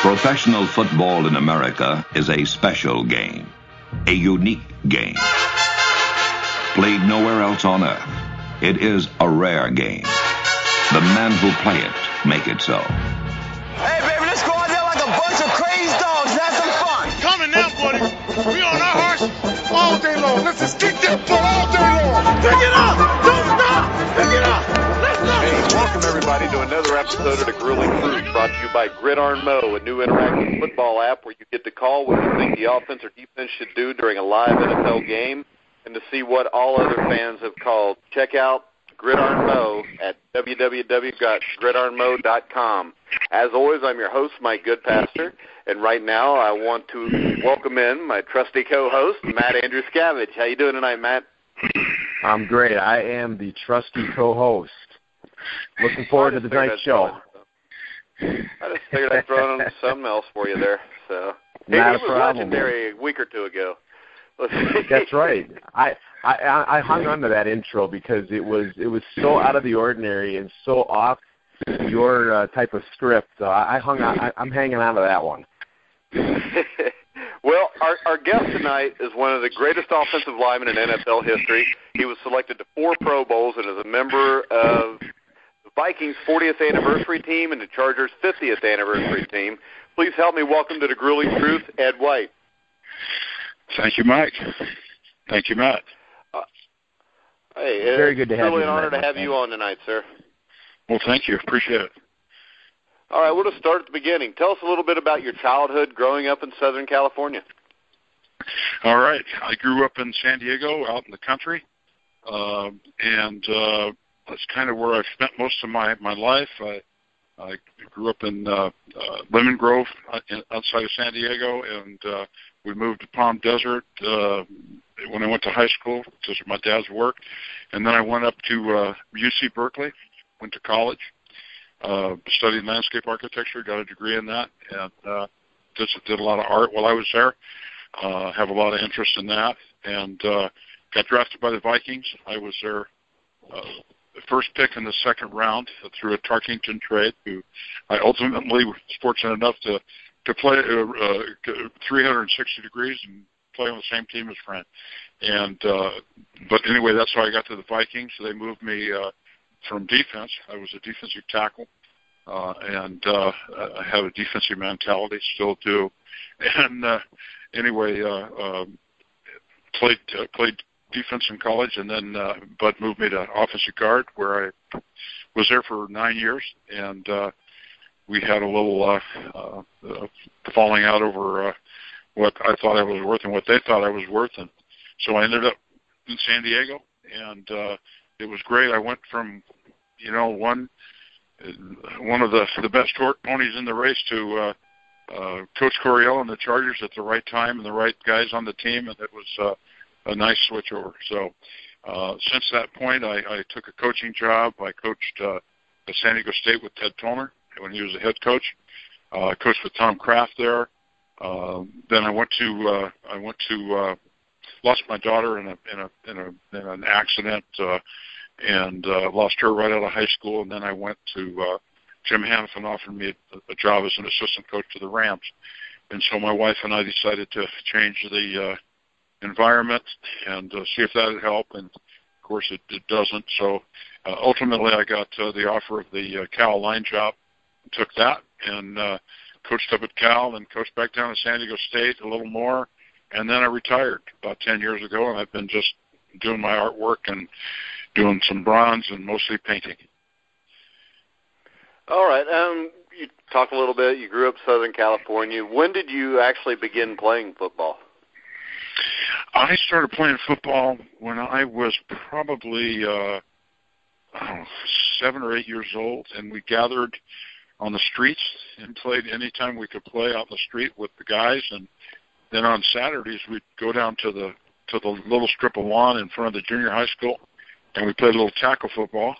Professional football in America is a special game, a unique game. Played nowhere else on earth, it is a rare game. The men who play it make it so. Hey, baby, let's go out there like a bunch of crazy dogs and have some fun. Coming now, buddy. We on our horse all day long. Let's just kick that butt all day long. Pick it up. Don't stop. Pick it up. Let's go. Hey, welcome everybody to another episode of The Grueling Truth, brought to you by Gridiron Mo, a new interactive football app where you get to call what you think the offense or defense should do during a live NFL game and to see what all other fans have called. Check out Gridiron Mo at www.gridironmo.com. As always, I'm your host, Mike Goodpaster, and right now I want to welcome in my trusty co-host, Matt Andruscavage. How you doing tonight, Matt? I'm great. I am the trusty co-host. Looking forward to tonight's show. I just figured I'd throw in something else for you there. So Not it was a problem. legendary a week or two ago. That's right. I hung on to that intro because it was so out of the ordinary and so off your type of script. So I'm hanging on to that one. Well, our guest tonight is one of the greatest offensive linemen in NFL history. He was selected to 4 Pro Bowls and is a member of the Vikings' 40th anniversary team and the Chargers' 50th anniversary team. Please help me welcome to The Grueling Truth, Ed White. Thank you, Mike. Thank you, Matt. Hey, very good to have you. It's really an honor to have you on tonight, sir. Well, thank you. Appreciate it. All right, we'll just start at the beginning. Tell us a little bit about your childhood growing up in Southern California. All right. I grew up in San Diego, out in the country, and that's kind of where I've spent most of my life. I grew up in Lemon Grove outside of San Diego, and we moved to Palm Desert when I went to high school because of my dad's work. And then I went up to UC Berkeley, went to college, studied landscape architecture, got a degree in that, and did a lot of art while I was there. Have a lot of interest in that, and got drafted by the Vikings. I was their first pick in the second round through a Tarkington trade, who I ultimately was fortunate enough to play 360 degrees and play on the same team as Fran. And but anyway, that's how I got to the Vikings. So they moved me from defense. I was a defensive tackle, and I have a defensive mentality, still do. And anyway, played defense in college, and then Bud moved me to offensive guard, where I was there for 9 years, and we had a little falling out over what I thought I was worth and what they thought I was worth, and so I ended up in San Diego, and it was great. I went from, one of the best torque ponies in the race to Coach Coryell and the Chargers at the right time and the right guys on the team, and it was a nice switch over. So since that point, I took a coaching job. I coached at San Diego State with Ted Toner when he was a head coach. I coached with Tom Kraft there. Then I went to lost my daughter in an accident and lost her right out of high school. And then I went to Jim Hanifin offered me a job as an assistant coach to the Rams. And so my wife and I decided to change the environment and see if that would help. And, of course, it doesn't. So ultimately I got the offer of the Cal line job, took that, and coached up at Cal and coached back down at San Diego State a little more. And then I retired about 10 years ago, and I've been just doing my artwork and doing some bronze and mostly painting. All right. You talked a little bit. You grew up in Southern California. When did you actually begin playing football? I started playing football when I was probably 7 or 8 years old, and we gathered on the streets and played anytime we could play out in the street with the guys. And then on Saturdays we'd go down to the little strip of lawn in front of the junior high school, and we played a little tackle football,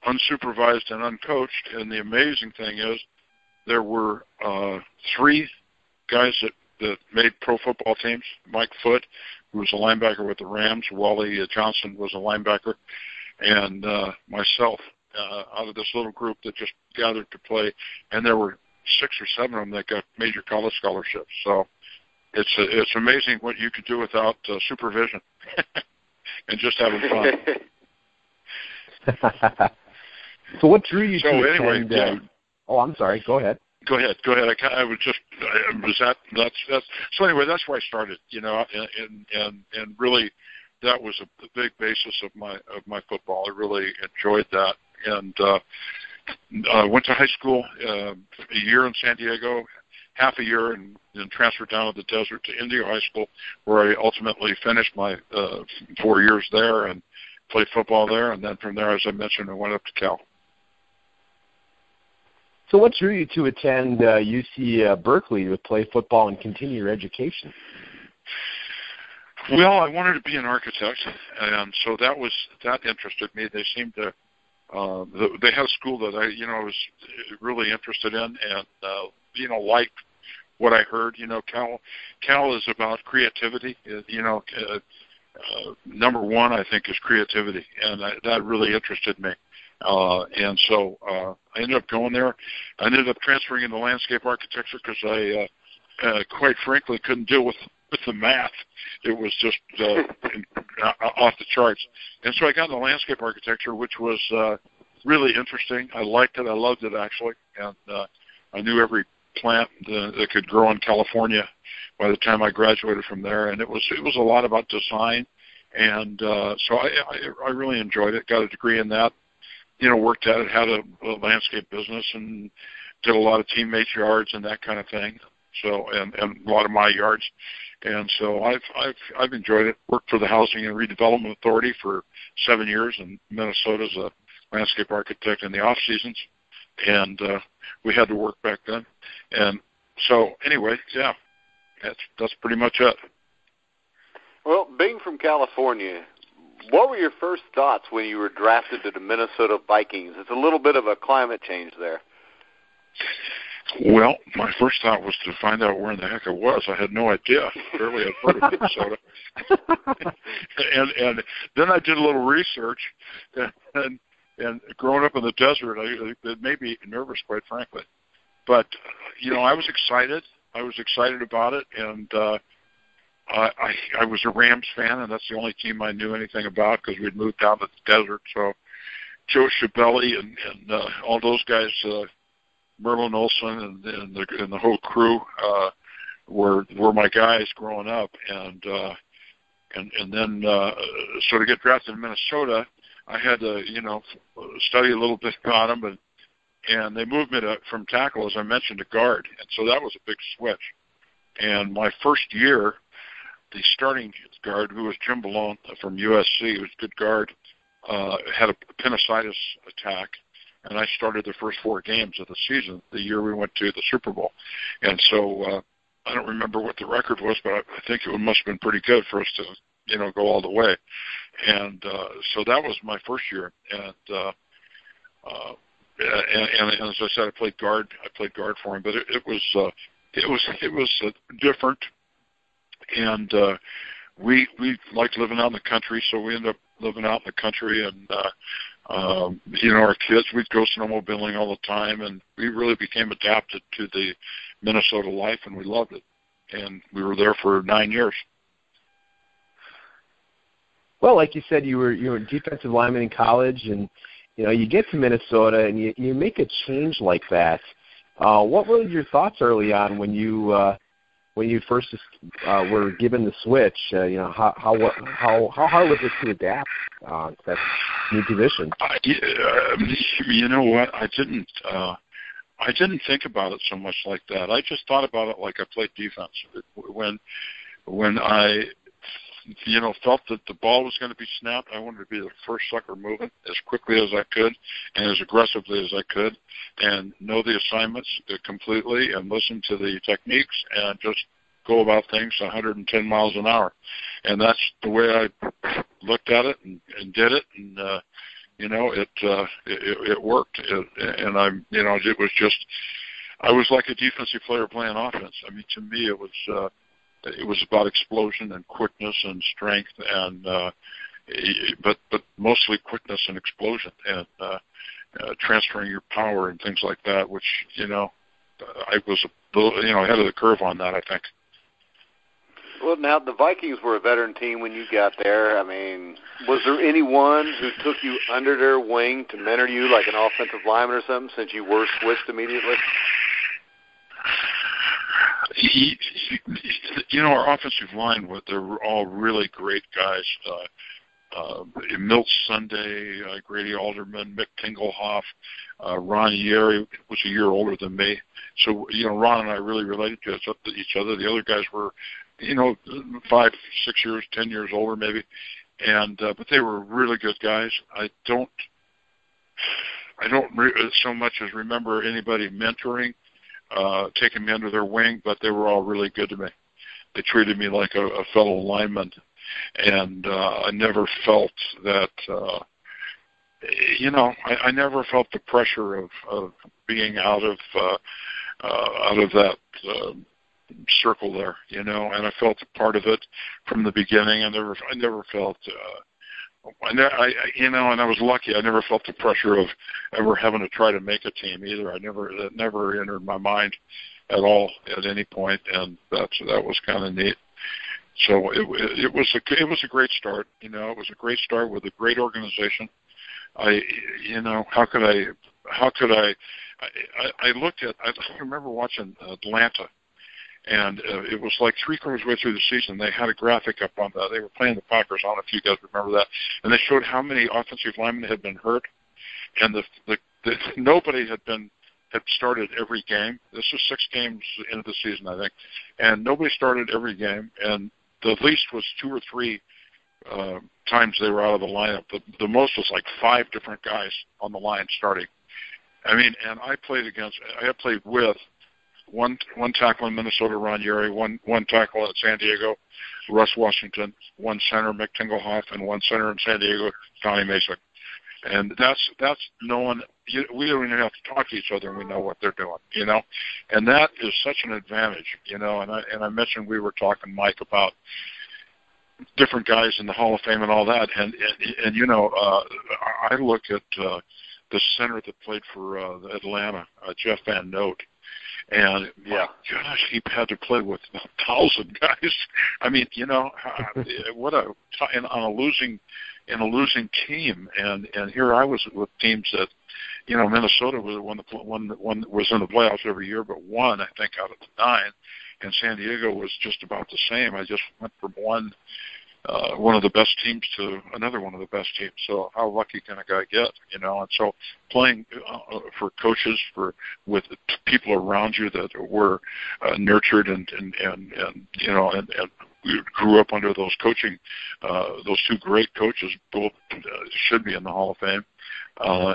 unsupervised and uncoached. And the amazing thing is there were 3 guys that made pro football teams. Mike Foote, who was a linebacker with the Rams, Wally Johnson was a linebacker, and myself out of this little group that just gathered to play. And there were 6 or 7 of them that got major college scholarships. So it's amazing what you could do without supervision and just having fun. So what drew you to anyway, attend? Oh, I'm sorry. Go ahead. Go ahead. I was just so anyway. That's where I started, and really, that was a big basis of my football. I really enjoyed that, and I went to high school a year in San Diego, half a year, and then transferred down to the desert to Indio High School, where I ultimately finished my 4 years there and played football there, and then from there, as I mentioned, I went up to Cal. So what drew you to attend UC Berkeley to play football and continue your education? Well, I wanted to be an architect, and so that interested me. They seemed to they had a school that I was really interested in, and liked what I heard. Cal is about creativity. Number one, I think, is creativity, and that really interested me. And so I ended up going there. I ended up transferring into landscape architecture because I, quite frankly, couldn't deal with the math. It was just off the charts. And so I got into landscape architecture, which was really interesting. I liked it. I loved it, actually. And I knew every plant that could grow in California by the time I graduated from there. And it was a lot about design. And so I really enjoyed it, got a degree in that. Worked at it, had a landscape business, and did a lot of teammates' yards and that kind of thing. So, and a lot of my yards, and so I've enjoyed it. Worked for the Housing and Redevelopment Authority for 7 years in Minnesota as a landscape architect in the off seasons, and we had to work back then. And so, anyway, yeah, that's pretty much it. Well, being from California, what were your first thoughts when you were drafted to the Minnesota Vikings? It's a little bit of a climate change there. Well, my first thought was to find out where in the heck I was. I had no idea. Barely had heard of Minnesota. and then I did a little research, and growing up in the desert, it made me nervous, quite frankly. But, I was excited. I was excited about it, and I was a Rams fan, and that's the only team I knew anything about because we'd moved down to the desert. So Joe Schiavelli and all those guys, Merlin Olsen and the whole crew were my guys growing up. And then so to get drafted in Minnesota, I had to study a little bit about them, and they moved me from tackle, as I mentioned, to guard, and so that was a big switch. And my first year, the starting guard, who was Jim Malone from USC, who was a good guard, had a appendicitis attack, and I started the first 4 games of the season, the year we went to the Super Bowl. And so I don't remember what the record was, but I think it must have been pretty good for us to, go all the way. And so that was my first year. And as I said, I played guard for him, but it was different. And we liked living out in the country, so we ended up living out in the country. And our kids, we'd go snowmobiling all the time, and we really became adapted to the Minnesota life, and we loved it. And we were there for 9 years. Well, like you said, you were a defensive lineman in college, and you get to Minnesota and you make a change like that. What were your thoughts early on when you first were given the switch? How hard was it to adapt to that new position? You know what? I didn't think about it so much like that. I just thought about it like I played defense. When I felt that the ball was going to be snapped, I wanted to be the first sucker moving as quickly as I could and as aggressively as I could, and know the assignments completely and listen to the techniques and just go about things 110 miles an hour. And that's the way I looked at it and did it. And, it worked. It was just, I was like a defensive player playing offense. I mean, to me, it was about explosion and quickness and strength, and but mostly quickness and explosion and transferring your power and things like that, which I was ahead of the curve on that, I think. Well, now the Vikings were a veteran team when you got there. I mean, was there anyone who took you under their wing to mentor you, like an offensive lineman or something, since you were switched immediately? Our offensive line, they were all really great guys. Milt Sunday, Grady Alderman, Mick Tingelhoff, Ron Gerry was a year older than me. So, Ron and I really related to each other. The other guys were, 5, 6 years, 10 years older maybe. And, but they were really good guys. I don't so much as remember anybody mentoring, taking me under their wing, but they were all really good to me. They treated me like a fellow lineman. And I never felt that, I never felt the pressure of being out of that circle there, and I felt a part of it from the beginning. I never felt, and I was lucky. I never felt the pressure of ever having to try to make a team either. That never entered my mind at all at any point, and that was kind of neat. So it was a great start. It was a great start with a great organization. I remember watching Atlanta, and it was like 3/4 way through the season. They had a graphic up on that. They were playing the Packers. I don't know if you guys remember that. And they showed how many offensive linemen had been hurt, and nobody had started every game. This was 6 games into the season, I think, and nobody started every game. And the least was 2 or 3 times they were out of the lineup. The most was like 5 different guys on the line starting. I mean, and I had played with one tackle in Minnesota, Ron Gerry, one tackle in San Diego, Russ Washington, one center, Mick Tingelhoff, and one center in San Diego, Donnie Mason. And that's knowing, we don't even have to talk to each other and we know what they're doing, and that is such an advantage, and I mentioned we were talking, Mike, about different guys in the Hall of Fame and all that, and I look at the center that played for Atlanta, Jeff Van Note, and my gosh, he had to play with 1,000 guys. I mean, what on a losing team, and here I was with teams that, Minnesota was one was in the playoffs every year, but one, I think, out of the 9, and San Diego was just about the same. I just went from one of the best teams to another one of the best teams. So how lucky can a guy get, And so playing for coaches, with people around you that were nurtured and we grew up under those coaching, those 2 great coaches, both should be in the Hall of Fame. How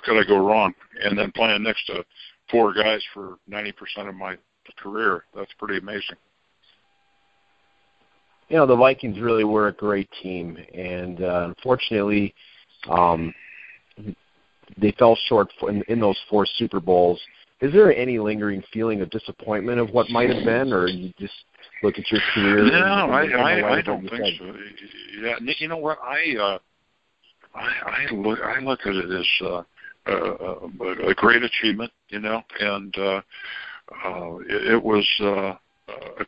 could I go wrong? And then playing next to 4 guys for 90% of my career, that's pretty amazing. The Vikings really were a great team, and unfortunately, they fell short in those 4 Super Bowls. Is there any lingering feeling of disappointment of what might have been, or you just look at your career? No, I don't think so. Yeah, you know what? I look at it as a great achievement, and it was a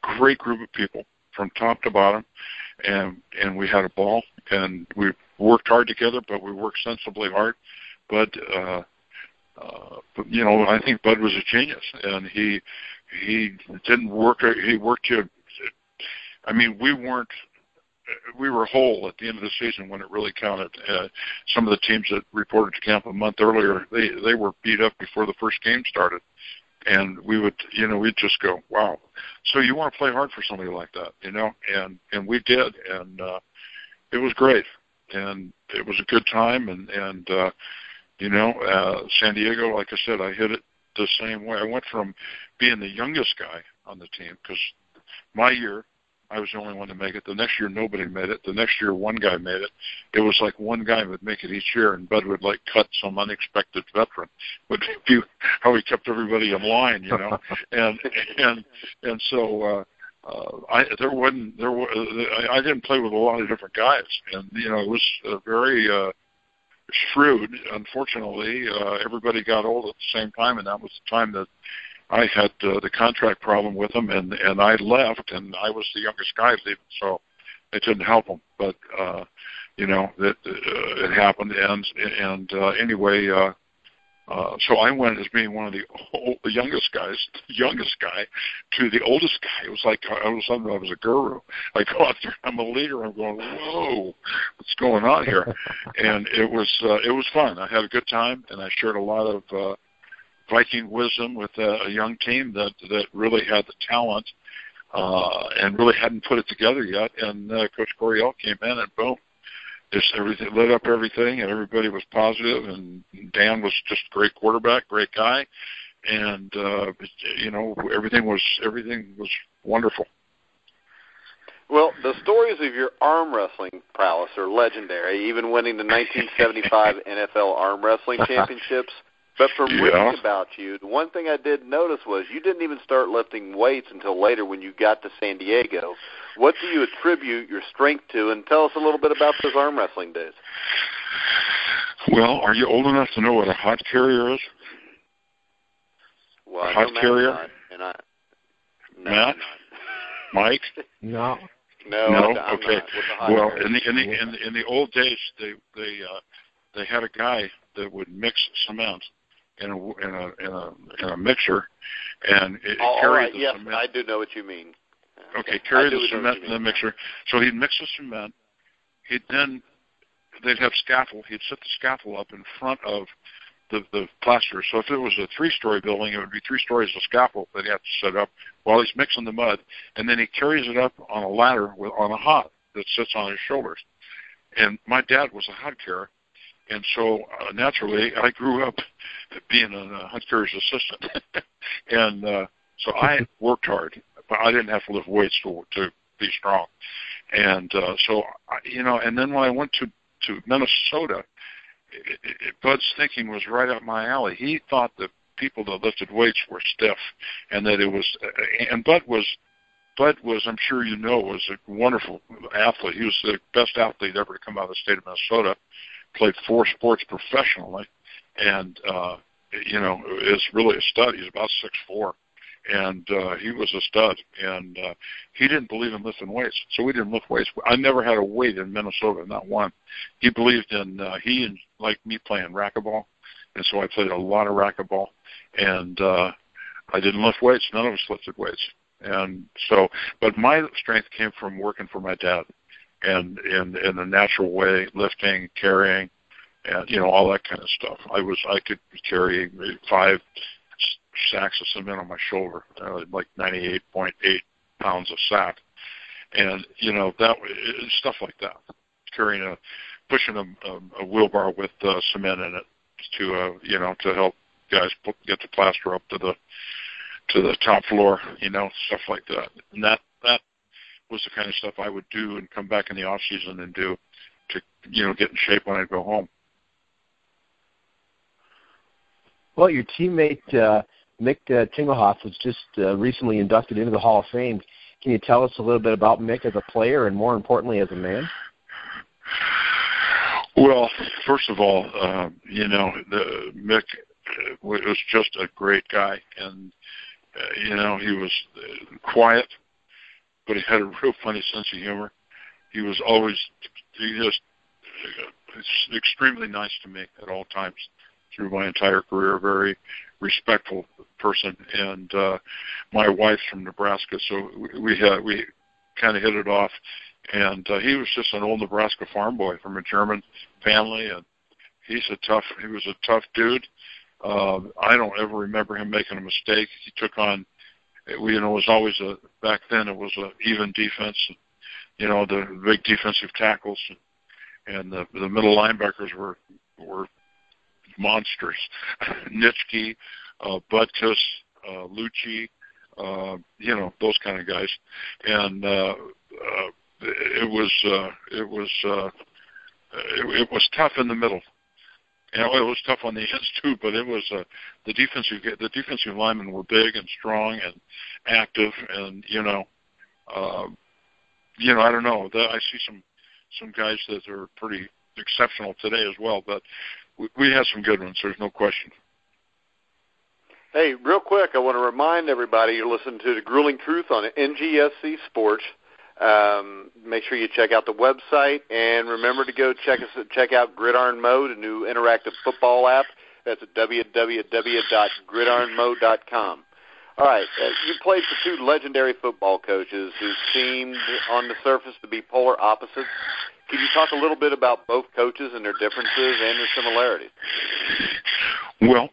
great group of people from top to bottom, and we had a ball, and we worked hard together, but we worked sensibly hard. But I think Bud was a genius, and he didn't work. He worked to. I mean, we were whole at the end of the season when it really counted. Some of the teams that reported to camp a month earlier, they were beat up before the first game started. And we would, we'd just go, wow. So you want to play hard for somebody like that, and we did, and it was great, and it was a good time, and San Diego, like I said, I hit it the same way. I went from being the youngest guy on the team, because my year, I was the only one to make it. The next year, nobody made it. The next year, one guy made it. It was like one guy would make it each year, and Bud would cut some unexpected veteran. Would be how he kept everybody in line, and so I didn't play with a lot of different guys, and it was a very shrewd. Unfortunately, everybody got old at the same time, and that was the time that I had the contract problem with him, and I left, and I was the youngest guy leaving, so it didn't help him. But that it happened, and anyway. So I went as being one of the youngest guy to the oldest guy. It was like I was a guru. I go out there, I'm a leader. I'm going, whoa, what's going on here? And it was fun. I had a good time, and I shared a lot of Viking wisdom with a young team that really had the talent and really hadn't put it together yet. And Coach Coryell came in, and boom. Just everything lit up everything, and everybody was positive. And Dan was just a great quarterback, great guy, and everything was wonderful. Well, the stories of your arm wrestling prowess are legendary, even winning the 1975 NFL Arm Wrestling Championships. But from reading about you, the one thing I did notice was you didn't even start lifting weights until later when you got to San Diego. What do you attribute your strength to? And tell us a little bit about those arm wrestling days. Well, are you old enough to know what a hot carrier is? Well, a hot carrier? Matt? Mike? No. Okay. Well, in the old days, they had a guy that would mix cement in a mixer, and it carried the cement. I do know what you mean. Okay, carry the cement in the mixer. So he'd mix the cement. They'd have scaffold. He'd set the scaffold up in front of the plaster. So if it was a 3-story building, it would be 3 stories of scaffold that he had to set up while he's mixing the mud. And then he carries it up on a ladder on a hod that sits on his shoulders. And my dad was a hod carrier. And so, naturally, I grew up being a hod carrier's assistant. And so I worked hard, but I didn't have to lift weights to be strong. And and then when I went to Minnesota, Bud's thinking was right up my alley. He thought that people that lifted weights were stiff, and that it was. And Bud was, I'm sure you know, was a wonderful athlete. He was the best athlete ever to come out of the state of Minnesota. Played 4 sports professionally, and is really a stud. He's about 6'4", and he was a stud. And he didn't believe in lifting weights, so we didn't lift weights. I never had a weight in Minnesota, not one. He believed in like me playing racquetball, and so I played a lot of racquetball. And I didn't lift weights. None of us lifted weights. And so, but my strength came from working for my dad. And in a natural way, lifting, carrying, and all that kind of stuff. I could carry 5 sacks of cement on my shoulder, like 98.8 pounds of sack, and stuff like that. Pushing a wheelbarrow with cement in it to help guys get the plaster up to the top floor, stuff like that. And that was the kind of stuff I would do and come back in the off season and do to get in shape when I go home. Well, your teammate Mick Tingelhoff was just recently inducted into the Hall of Fame. Can you tell us a little bit about Mick as a player and, more importantly, as a man? Well, first of all, Mick was just a great guy, and he was quiet, but he had a real funny sense of humor. He was just extremely nice to me at all times through my entire career, a very respectful person. And my wife's from Nebraska, so we kind of hit it off. And he was just an old Nebraska farm boy from a German family, and he was a tough dude. I don't ever remember him making a mistake. He took on, it was always back then it was an even defense, the big defensive tackles, and the middle linebackers were monsters. Nitschke, Butkus, Lucci, those kind of guys. And it was tough in the middle. It was tough on the ends too, but it was the defensive linemen were big and strong and active, and I don't know. I see some guys that are pretty exceptional today as well. But we had some good ones. There's no question. Hey, real quick, I want to remind everybody you're listening to The Grueling Truth on NGSC Sports. Make sure you check out the website, and remember to go check out Gridiron Mode, a new interactive football app. That's at www.gridironmode.com. All right, you played for two legendary football coaches who seemed on the surface to be polar opposites. Can you talk a little bit about both coaches and their differences and their similarities? Well,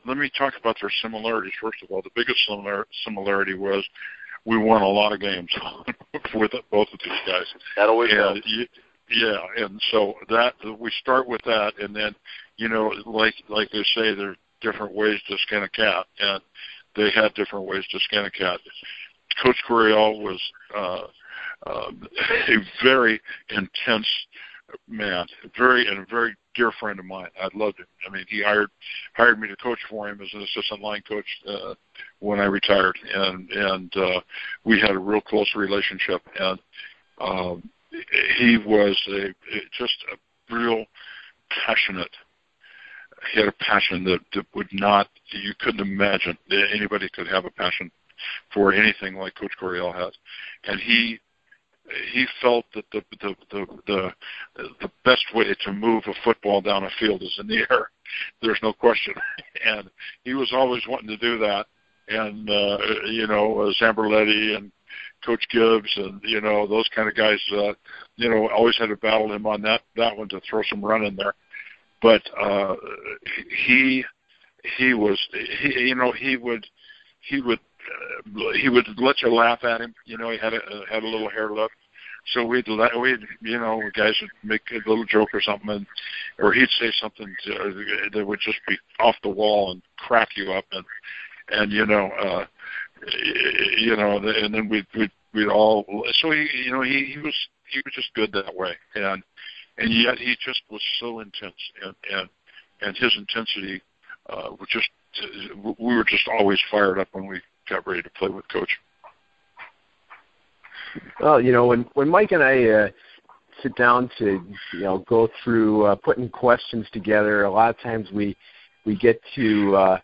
let me talk about their similarities. First of all, the biggest similarity was we won a lot of games with both of these guys. That always helps. Yeah, and so that we start with that, and then like they say, there are different ways to skin a cat, and they had different ways to skin a cat. Coach Coryell was a very intense man, a very dear friend of mine. I loved him. I mean, he hired me to coach for him as an assistant line coach when I retired, and we had a real close relationship. And he was just a real passionate. He had a passion that would not, you couldn't imagine that anybody could have a passion for anything like Coach Coryell has. And he felt that the best way to move a football down a field is in the air. There's no question. And he was always wanting to do that. And, Zamberletti and Coach Gibbs and, those kind of guys, always had to battle him on that one to throw some run in there. But he would let you laugh at him. He had a little hair lip. So we'd guys would make a little joke or something, or he'd say something that would just be off the wall and crack you up, and then we'd all. So he was just good that way, and yet he just was so intense, and his intensity was just. We were just always fired up when we got ready to play with Coach. Well, when Mike and I sit down to go through putting questions together, a lot of times we get to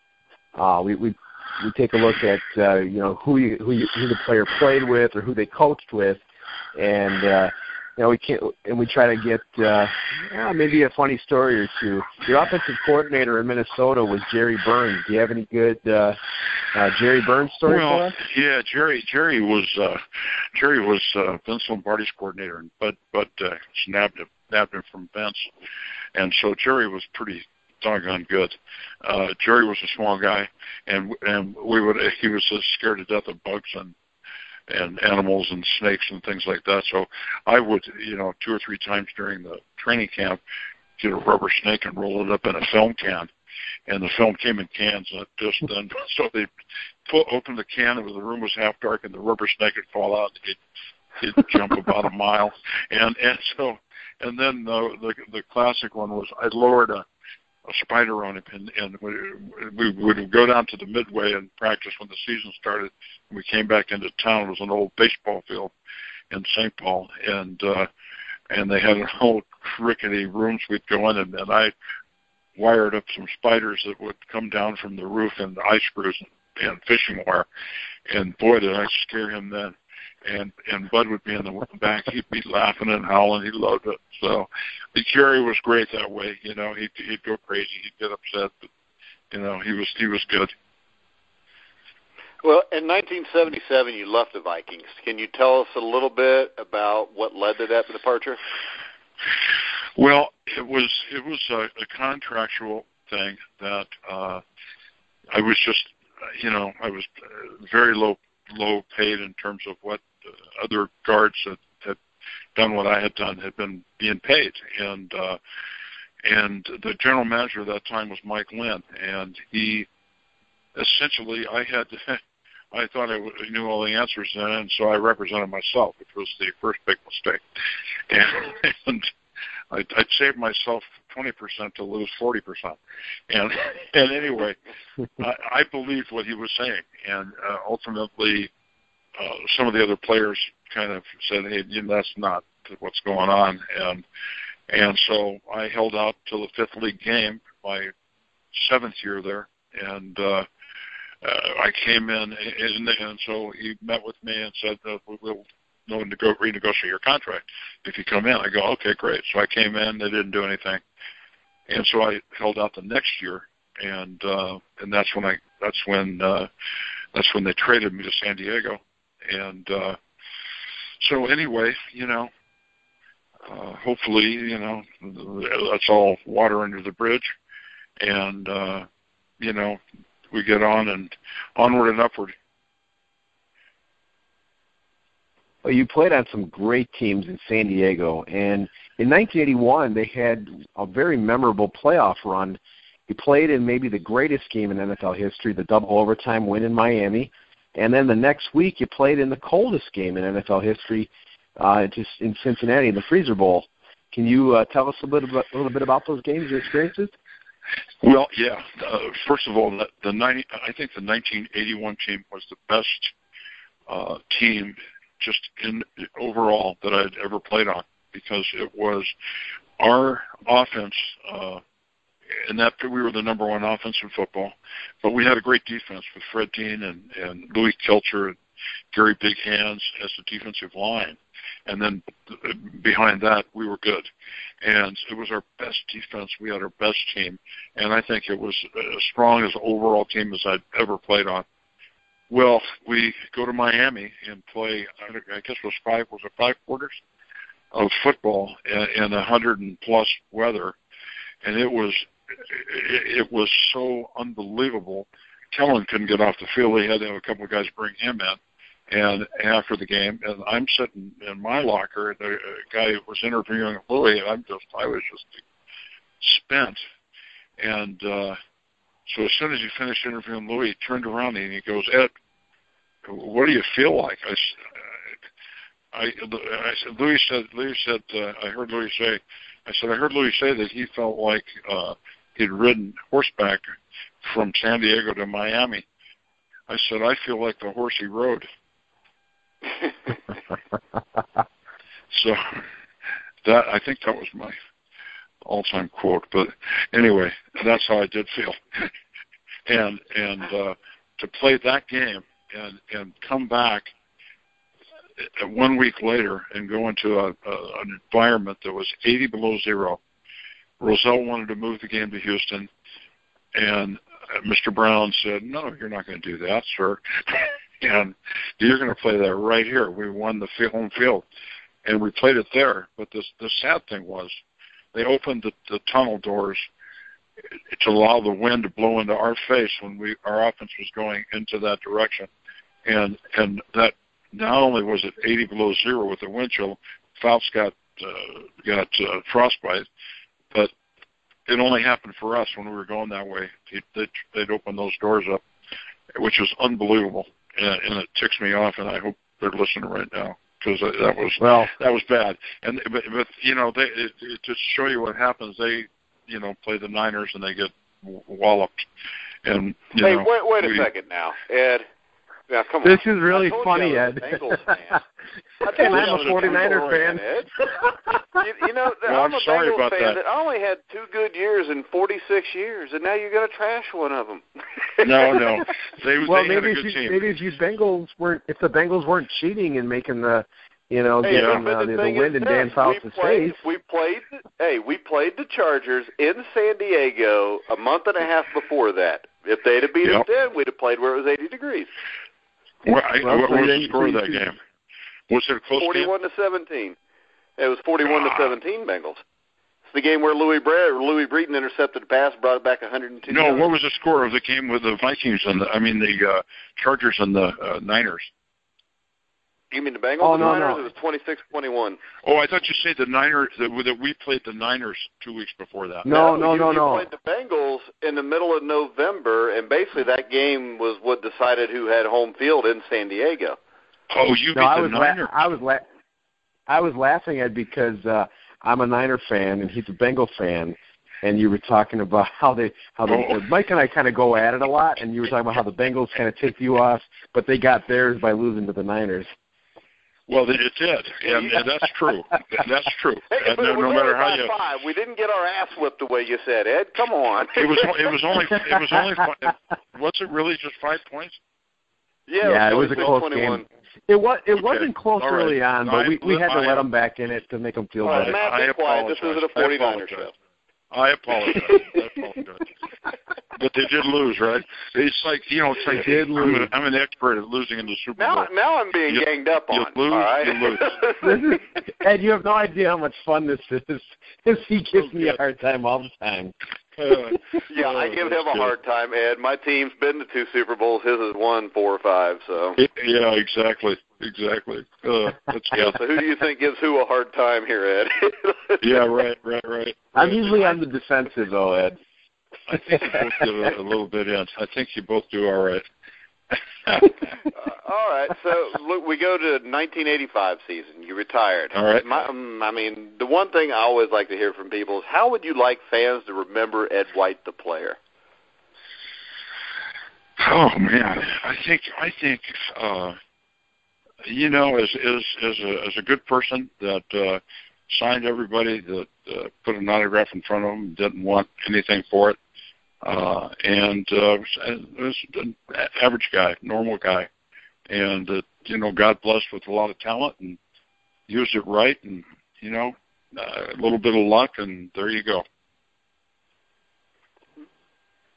we take a look at who the player played with or who they coached with, and we try to get maybe a funny story or two. Your offensive coordinator in Minnesota was Gerry Byrne. Do you have any good Gerry Byrne story for us? Yeah, Gerry was Vince Lombardi's coordinator, and Bud snapped him from Vince, and so Gerry was pretty doggone good. Gerry was a small guy, and he was so scared to death of bugs and animals and snakes and things like that. So I would, 2 or 3 times during the training camp, get a rubber snake and roll it up in a film can. And the film came in cans, and so they'd open the can, and the room was half dark, and the rubber snake would fall out. He'd jump about a mile. And then the classic one was I lowered a spider on him, and we would go down to the midway and practice when the season started. And we came back into town. It was an old baseball field in St. Paul, and they had an old rickety rooms we'd go in, and I wired up some spiders that would come down from the roof and the ice screws and fishing wire. And boy, did I scare him then. And Bud would be in the back. He'd be laughing and howling. He loved it. So Gerry was great that way. He'd go crazy. He'd get upset. But, he was good. Well, in 1977, you left the Vikings. Can you tell us a little bit about what led to that departure? Well, it was a contractual thing that I was just, I was very low paid in terms of what other guards that had done what I had done had been being paid, and the general manager at that time was Mike Lynn, and he essentially I thought I knew all the answers then, and so I represented myself, which was the first big mistake, and I'd saved myself 20% to lose 40%, and anyway, I believed what he was saying, and ultimately some of the other players kind of said, hey, that's not what's going on. And so I held out till the fifth league game, my seventh year there. And I came in, and so he met with me and said, we'll renegotiate your contract if you come in. I go, okay, great. So I came in, they didn't do anything. And so I held out the next year, and that's when they traded me to San Diego. And so anyway, hopefully, that's all water under the bridge, and we get on and onward and upward. Well, you played on some great teams in San Diego, and in 1981 they had a very memorable playoff run. You played in maybe the greatest game in NFL history, the double overtime win in Miami, and then the next week you played in the coldest game in NFL history, just in Cincinnati in the Freezer Bowl. Can you tell us a little bit about those games, your experiences? Well, yeah. First of all, I think the 1981 team was the best team just in overall that I'd ever played on, because it was our offense, and that we were the number one offense in football, but we had a great defense with Fred Dean and Louis Kelcher and Gerry Big Hands as the defensive line. And then behind that, we were good. And it was our best defense. We had our best team. And I think it was as strong as overall team as I'd ever played on. Well, we go to Miami and play, I guess it was five quarters of football in 100+ weather. And it was so unbelievable. Kellen couldn't get off the field. They had to have a couple of guys bring him in. And after the game, and I'm sitting in my locker, the guy was interviewing Louis, and I was just spent. And so as soon as he finished interviewing Louis, he turned around and he goes, Ed, what do you feel like? I said, Louis said, I heard Louis say that he felt like he'd ridden horseback from San Diego to Miami. I said, I feel like the horse he rode. So I think that was my all-time quote. But anyway, that's how I did feel. and to play that game and come back 1 week later and go into an environment that was 80 below zero. Roselle wanted to move the game to Houston, and Mr. Brown said, "No, you're not going to do that, sir." And you're going to play that right here. We won the home field, and we played it there. But the sad thing was they opened the tunnel doors to allow the wind to blow into our face when our offense was going into that direction. And that not only was it 80 below zero with the wind chill, Fouts got frostbite, but it only happened for us when we were going that way. They'd open those doors up, which was unbelievable. And it ticks me off, and I hope they're listening right now, because that was bad. And but to show you what happens, they play the Niners and they get walloped. And wait a second now, Ed. Now, come on. This is really funny, Ed. I'm a 49er fan. Ed. Well, I'm a sorry Bengals about fan that. I only had 2 good years in 46 years, and now you're going to trash one of them. No. They had a good team. Maybe if the Bengals weren't cheating and making the wind in Dan Fouts' face. We played the Chargers in San Diego a month and a half before that. If they'd have beat us then, we'd have played where it was 80 degrees. What was the score of that game? Was it a close 41 to 17. It was 41 to 17 Bengals. It's the game where Louis Breeden intercepted the pass, brought it back 102 No, yards. what was the score of the game with the Vikings and the Chargers and the Niners? You mean the Bengals? Oh, and no, Niners? no. It was 26-21. Oh, I thought you said the Niners that we played the Niners 2 weeks before that. No. You played the Bengals in the middle of November, and basically that game was what decided who had home field in San Diego. Oh, you beat the Niners. I was laughing at because I'm a Niner fan and he's a Bengal fan, and you were talking about how Mike and I kind of go at it a lot, and you were talking about how the Bengals kind of tipped you off, but they got theirs by losing to the Niners. Well, it did, and that's true. That's true. Hey, but no matter how you. 5. We didn't get our ass whipped the way you said, Ed. Come on. It was only 5. Was it really just 5 points? Yeah, it was a close 21. game. It wasn't close early on, but we had to let them back in it to make them feel better. Matt, be quiet. This isn't a 49er show. I apologize. But they did lose, right? It's like, they did lose. I'm an expert at losing in the Super Bowl. Now I'm being ganged up on. You lose, all right? you lose. Ed, you have no idea how much fun this is. He gives me a hard time all the time. Yeah, I give him a hard time, Ed. My team's been to 2 Super Bowls. His has won 4 or 5. So. Yeah, exactly. That's yeah. So who do you think gives who a hard time here, Ed? Yeah, right. I'm usually on the defensive, though, Ed. I think you both get a little bit in. I think you both do all right. All right. So look, we go to 1985 season. You retired. All right. The one thing I always like to hear from people is how would you like fans to remember Ed White, the player? Oh man, I think as a good person that signed everybody, that put an autograph in front of them, didn't want anything for it, and was an average guy, normal guy, and God blessed with a lot of talent and used it right, and a little bit of luck, and there you go.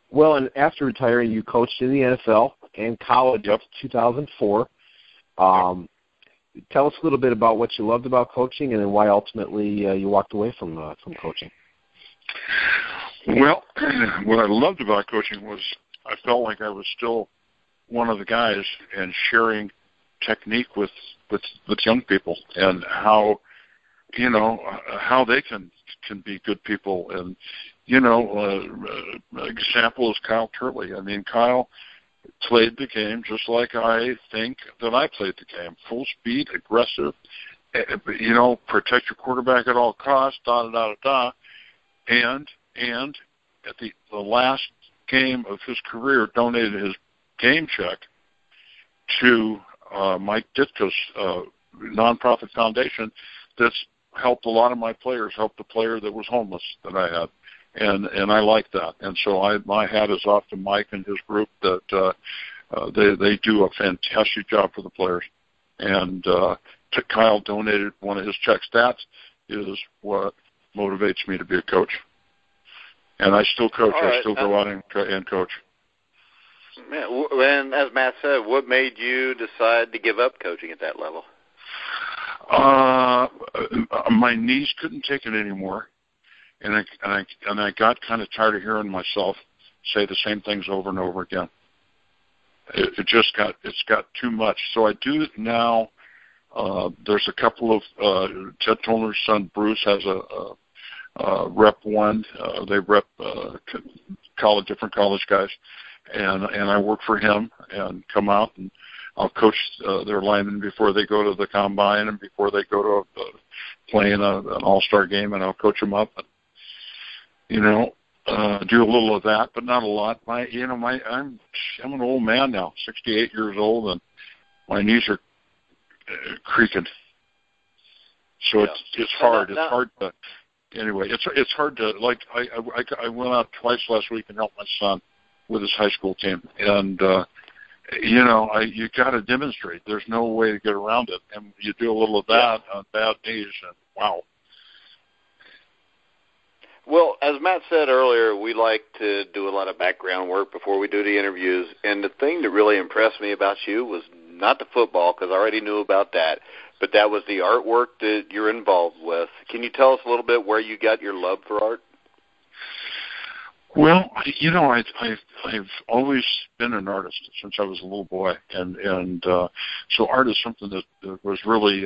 Well, and after retiring, you coached in the NFL and college up to 2004. Tell us a little bit about what you loved about coaching and then why ultimately you walked away from coaching. Well, what I loved about coaching was I felt like I was still one of the guys and sharing technique with young people and how they can be good people. And example is Kyle Turley. I mean, Kyle played the game just like I think that I played the game. Full speed, aggressive, protect your quarterback at all costs, and at the last game of his career donated his game check to Mike Ditka's nonprofit foundation that's helped a lot of my players, helped the player that was homeless that I had. And I like that. And so my hat is off to Mike and his group that they do a fantastic job for the players. And Kyle donated one of his checks. That is what motivates me to be a coach. And I still coach. Right. I still go out and coach. Man, and as Matt said, what made you decide to give up coaching at that level? My knees couldn't take it anymore. And I got kind of tired of hearing myself say the same things over and over again. It's got too much. So I do it now. There's a couple of Ted Tollner's son Bruce has a Rep 1. They rep different college guys, and I work for him and come out and I'll coach their linemen before they go to the combine and before they go to play in an all-star game, and I'll coach them up. Do a little of that, but not a lot. I'm an old man now, 68 years old, and my knees are creaking. So it's hard. It's hard to. Anyway, it's hard to I went out twice last week and helped my son with his high school team, and you got to demonstrate. There's no way to get around it, and you do a little of that on bad knees, and wow. Well, as Matt said earlier, we like to do a lot of background work before we do the interviews. And the thing that really impressed me about you was not the football, because I already knew about that, but that was the artwork that you're involved with. Can you tell us a little bit where you got your love for art? Well, I've always been an artist since I was a little boy, and so art is something that was really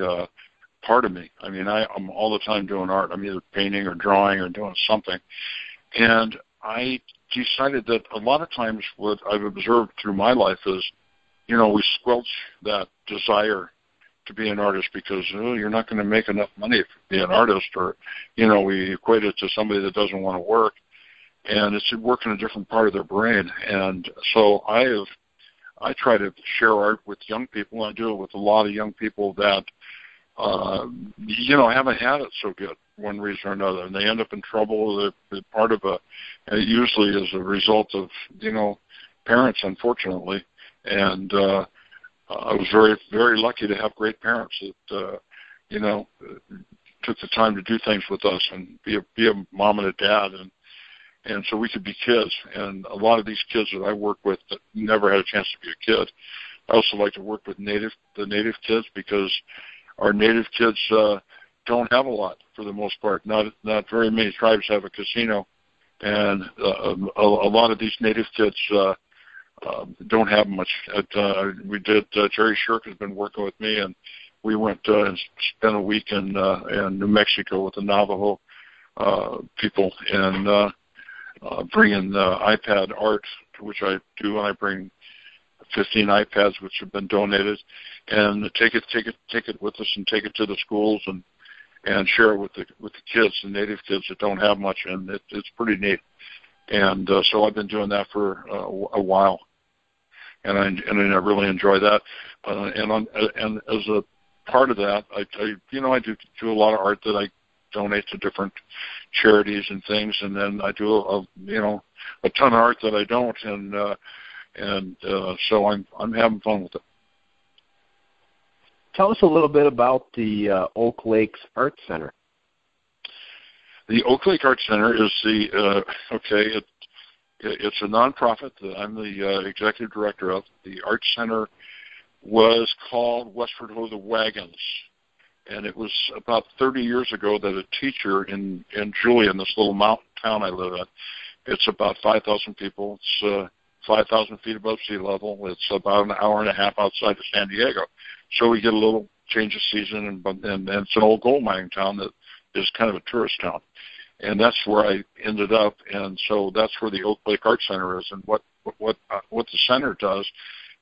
part of me. I mean, I'm all the time doing art. I'm either painting or drawing or doing something. And I decided that a lot of times what I've observed through my life is, we squelch that desire to be an artist because you're not going to make enough money to be an artist, or, we equate it to somebody that doesn't want to work. and it's working a different part of their brain. And so I try to share art with young people. I do it with a lot of young people that, haven't had it so good, one reason or another, and they end up in trouble. They're part of it usually is a result of, parents, unfortunately. And I was very, very lucky to have great parents that, took the time to do things with us and be a mom and a dad, and so we could be kids. And a lot of these kids that I work with that never had a chance to be a kid. I also like to work with the native kids, because our native kids don't have a lot for the most part. Not very many tribes have a casino, and a lot of these native kids don't have much. Gerry Shirk has been working with me, and we went and spent a week in New Mexico with the Navajo people, and bringing iPad art, which I do, and I bring 15 iPads which have been donated, and take it with us and take it to the schools and share it with the kids, the native kids that don't have much, and it's pretty neat. And so I've been doing that for a while, and I really enjoy that. And as a part of that, I do a lot of art that I donate to different charities and things, and then I do a ton of art that I don't, and so I'm having fun with it. Tell us a little bit about the Oak Lakes Art Center. The Oak Lake Art Center is it's a nonprofit that I'm the executive director of. The Art Center was called Westford Ho the Wagons, and it was about 30 years ago that a teacher in Julian, this little mountain town I live in, it's about 5,000 people. It's 5,000 feet above sea level. It's about an hour and a half outside of San Diego. So we get a little change of season, and it's an old gold mining town that is kind of a tourist town. And that's where I ended up, and so that's where the Oak Lake Art Center is. And what the center does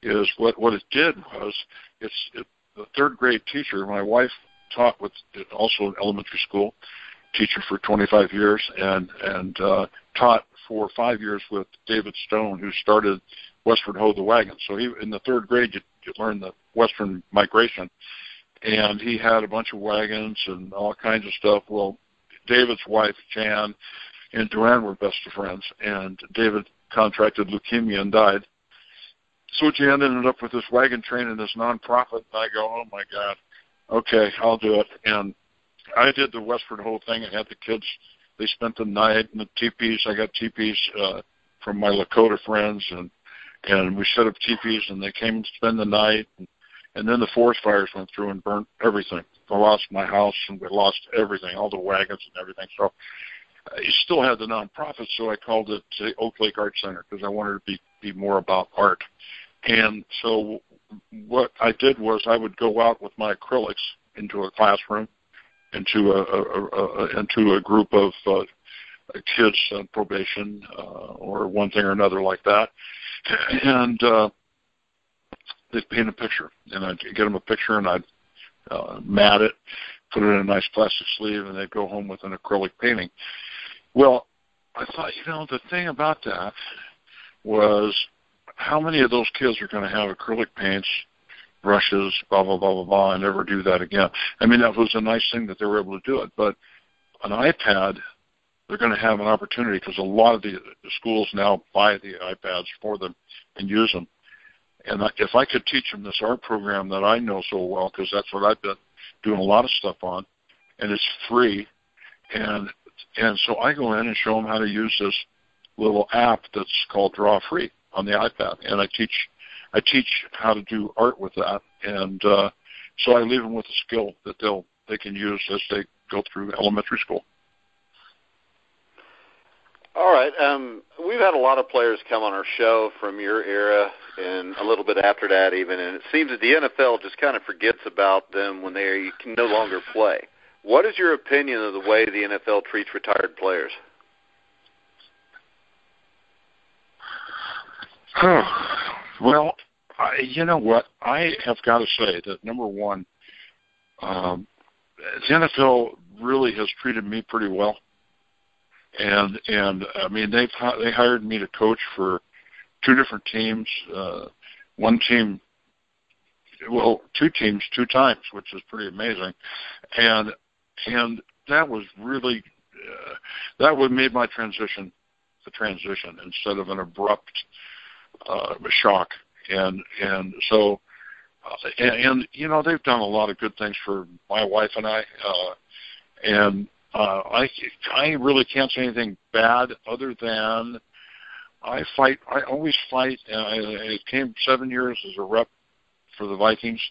is what it did was it's the third grade teacher. My wife taught with also an elementary school teacher for 25 years, and taught for 5 years with David Stone, who started Westford Ho the Wagon. So he, in the third grade, you learn the Western migration, and he had a bunch of wagons and all kinds of stuff. Well, David's wife, Jan, and Duran were best of friends, and David contracted leukemia and died. So Jan ended up with this wagon train and this nonprofit, and I go, oh, my God, okay, I'll do it. And I did the Westford Ho thing. I had the kids, they spent the night in the teepees. I got teepees from my Lakota friends, and we set up teepees, and they came to spend the night. And then the forest fires went through and burnt everything. I lost my house, and we lost everything, all the wagons and everything. So I still had the nonprofit, so I called it the Oak Lake Art Center, because I wanted to be more about art. And so what I did was I would go out with my acrylics into a classroom, into a group of kids on probation or one thing or another like that, and they'd paint a picture, and I'd get them a picture, and I'd mat it, put it in a nice plastic sleeve, and they'd go home with an acrylic painting. Well, I thought, the thing about that was how many of those kids are going to have acrylic paints, brushes, blah, blah, blah, blah, blah, and never do that again? I mean, that was a nice thing that they were able to do it, but an iPad, they're going to have an opportunity, because a lot of the schools now buy the iPads for them and use them. And if I could teach them this art program that I know so well, because that's what I've been doing a lot of stuff on, and it's free, and so I go in and show them how to use this little app that's called Draw Free on the iPad, and I teach how to do art with that, and so I leave them with a skill that they can use as they go through elementary school. All right. We've had a lot of players come on our show from your era and a little bit after that even, and it seems that the NFL just kind of forgets about them when they can no longer play. What is your opinion of the way the NFL treats retired players? Well, you know what? I have got to say that, number one, the NFL really has treated me pretty well. And I mean, they hired me to coach for 2 different teams. One team, well, 2 teams 2 times, which is pretty amazing. And that was really that would made my transition the transition instead of an abrupt shock. And so you know, they've done a lot of good things for my wife and I. I really can't say anything bad other than I always fight. I came 7 years as a rep for the Vikings.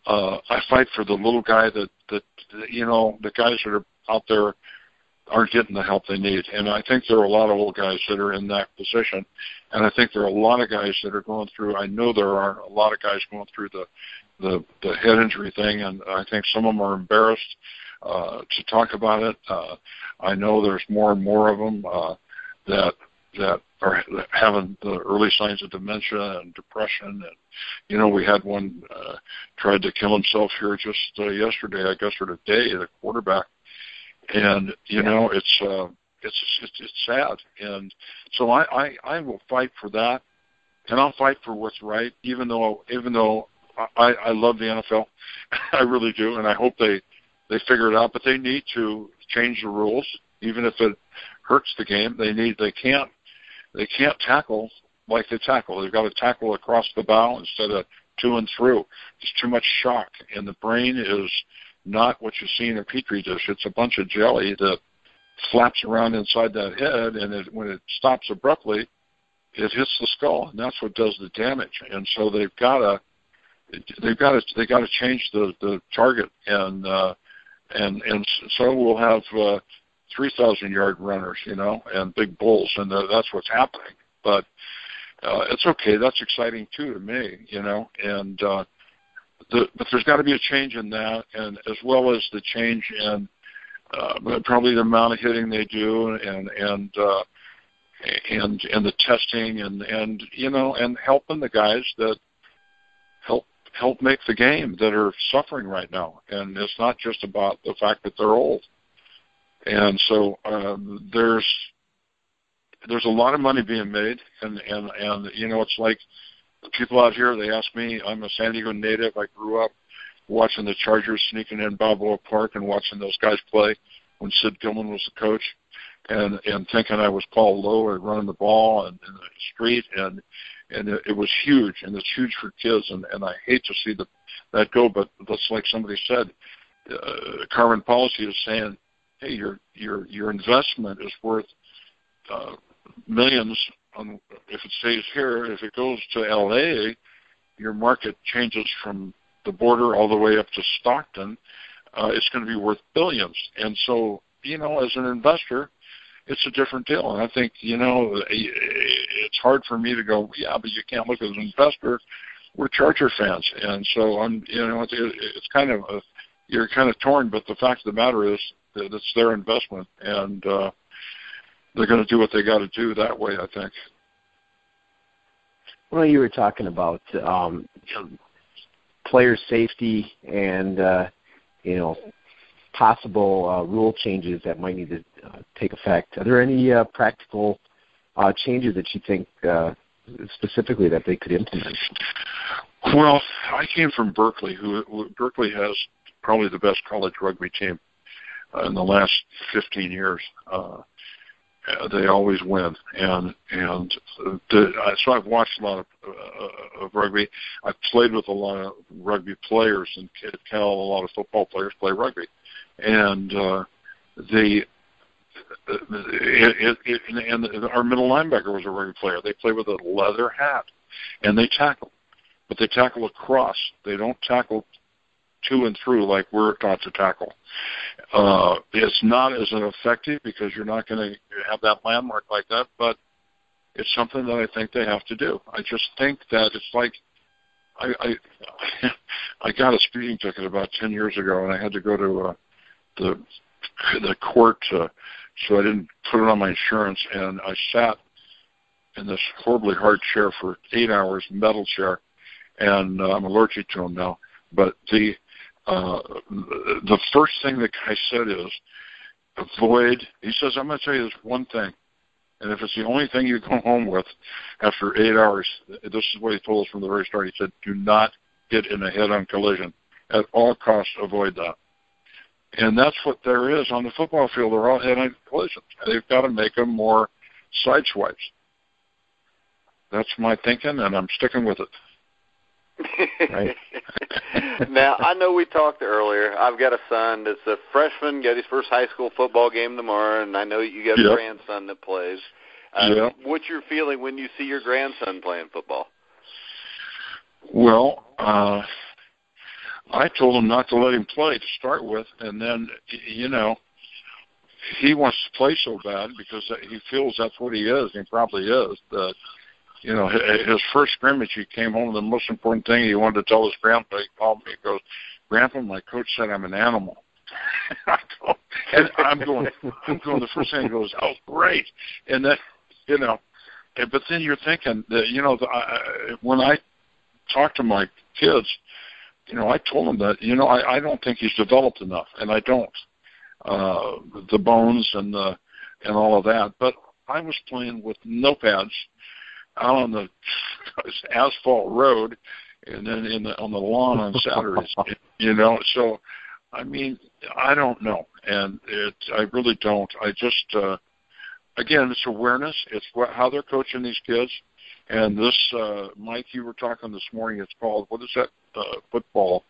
I fight for the little guy that you know, the guys that are out there aren't getting the help they need. And I think there are a lot of old guys that are in that position. And I think there are a lot of guys that are going through, I know there are a lot of guys going through the head injury thing, and I think some of them are embarrassed to talk about it. I know there's more and more of them that are having the early signs of dementia and depression. And, you know, we had one tried to kill himself here just yesterday, I guess, or today, the quarterback. And, you know, it's sad. And so I will fight for that, and I'll fight for what's right, even though I love the NFL. I really do, and I hope they figure it out. But they need to change the rules, even if it hurts the game. They can't tackle like they tackle. They've got to tackle across the bow instead of to and through. There's too much shock, and the brain is not what you see in a petri dish. It's a bunch of jelly that flaps around inside that head, and when it stops abruptly, it hits the skull, and that's what does the damage. And so they've got to change the target, and so we'll have 3,000-yard runners, you know, and big bulls, and that's what's happening. But it's okay. That's exciting too to me, you know, and but there's got to be a change in that, and as well as the change in probably the amount of hitting they do, and the testing, and you know, and helping the guys that help make the game that are suffering right now. And it's not just about the fact that they're old. And so there's a lot of money being made, and you know, it's like the people out here, they ask me, I'm a San Diego native. I grew up watching the Chargers sneaking in Balboa Park and watching those guys play when Sid Gilman was the coach, and thinking I was Paul Lowe and running the ball in the street, and it was huge, and it's huge for kids, and I hate to see that go, but that's like somebody said, Carbon Policy is saying, hey, your investment is worth millions. If it stays here, if it goes to L.A., your market changes from the border all the way up to Stockton. It's going to be worth billions. And so, you know, as an investor, it's a different deal. And I think, you know, it's hard for me to go, yeah, but you can't look as an investor. We're Charger fans. And so, you know, it's kind of you're kind of torn. But the fact of the matter is that it's their investment, and they're going to do what they got to do that way, I think. Well, you were talking about player safety and you know, possible rule changes that might need to take effect. Are there any practical changes that you think specifically that they could implement? Well, I came from Berkeley. Berkeley has probably the best college rugby team in the last 15 years. They always win, and so I've watched a lot of rugby. I've played with a lot of rugby players, and at Cal, a lot of football players play rugby, and our middle linebacker was a rugby player. They play with a leather hat, and they tackle, but they tackle across. They don't tackle to and through like we're taught to tackle. It's not as effective because you're not going to have that landmark like that, but it's something that I think they have to do. I just think that it's like I got a speeding ticket about 10 years ago, and I had to go to the court so I didn't put it on my insurance, and I sat in this horribly hard chair for 8 hours, metal chair, and I'm allergic to them now. But the first thing the guy said is, avoid. He says, I'm going to tell you this one thing, and if it's the only thing you go home with after 8 hours, this is what he told us from the very start. He said, do not get in a head-on collision. At all costs, avoid that. And that's what there is on the football field. They're all head-on collisions. They've got to make them more side swipes. That's my thinking, and I'm sticking with it. Right. Now, I know we talked earlier. I've got a son that's a freshman, got his first high school football game tomorrow, and I know you got a grandson that plays. What's your feeling when you see your grandson playing football? Well, I told him not to let him play to start with, and then, you know, he wants to play so bad because he feels that's what he is, and he probably is, that, you know, his first scrimmage, he came home, the most important thing he wanted to tell his grandpa, he called me, he goes, Grandpa, my coach said I'm an animal. And I'm going, the first thing he goes, oh, great. And then, you know, but then you're thinking that, you know, when I talk to my kids, you know, I told them that, you know, I don't think he's developed enough, and I don't. The bones and all of that. But I was playing with no pads out on the asphalt road, and then on the lawn on Saturdays. You know, so I mean, I don't know, and I really don't. I just again, it's awareness. It's how they're coaching these kids. And this, Mike, you were talking this morning. It's called, what is that football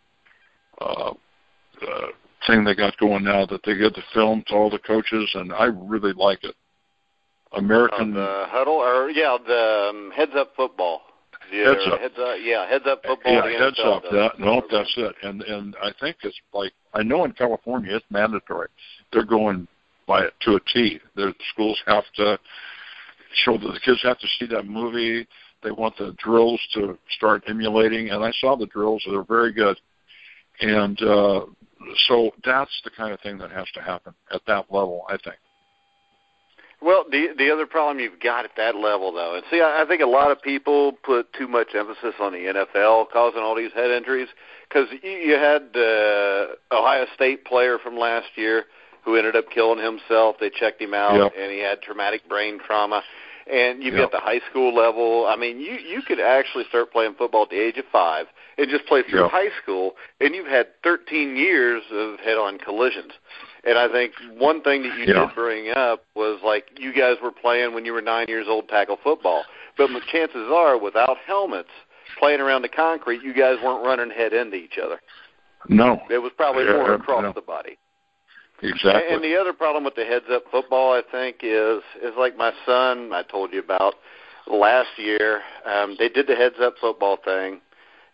thing they got going now that they get the film to all the coaches, and I really like it. American the huddle, or the heads up football. Yeah, heads up football. Yeah, heads up. That's it. And I think it's like, I know in California it's mandatory. They're going by it to a T. The schools have to show that the kids have to see that movie. They want the drills to start emulating, and I saw the drills. They're very good. And so that's the kind of thing that has to happen at that level, I think. Well, the other problem you've got at that level, though, and see, I think a lot of people put too much emphasis on the NFL causing all these head injuries, because you had the Ohio State player from last year who ended up killing himself. They checked him out, and he had traumatic brain trauma. And you've got the high school level. I mean, you could actually start playing football at the age of 5 and just play through high school, and you've had 13 years of head-on collisions. And I think one thing that you did bring up was, like, you guys were playing when you were 9 years old tackle football. But chances are, without helmets, playing around the concrete, you guys weren't running head into each other. No. It was probably more across the body. Exactly. And the other problem with the heads-up football, I think, is like my son I told you about last year. They did the heads-up football thing,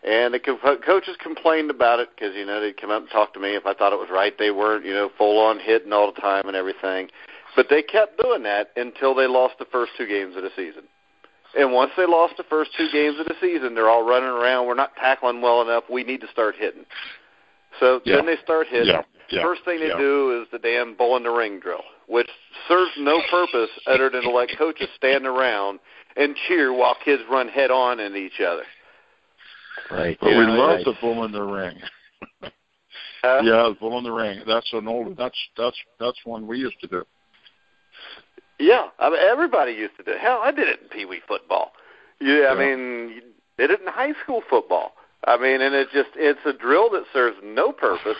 and the coaches complained about it because, you know, they'd come up and talk to me if I thought it was right. They weren't, you know, full-on hitting all the time and everything. But they kept doing that until they lost the first 2 games of the season. And once they lost the first 2 games of the season, they're all running around. We're not tackling well enough. We need to start hitting. So then they start hitting. First thing they do is the damn bull in the ring drill, which serves no purpose other than to let coaches stand around and cheer while kids run head on into each other. Right. But we love the bull in the ring. The bull in the ring. That's an old. That's one we used to do. Yeah, I mean, everybody used to do it. Hell, I did it in Pee Wee football. I mean, you did it in high school football. I mean, and it's a drill that serves no purpose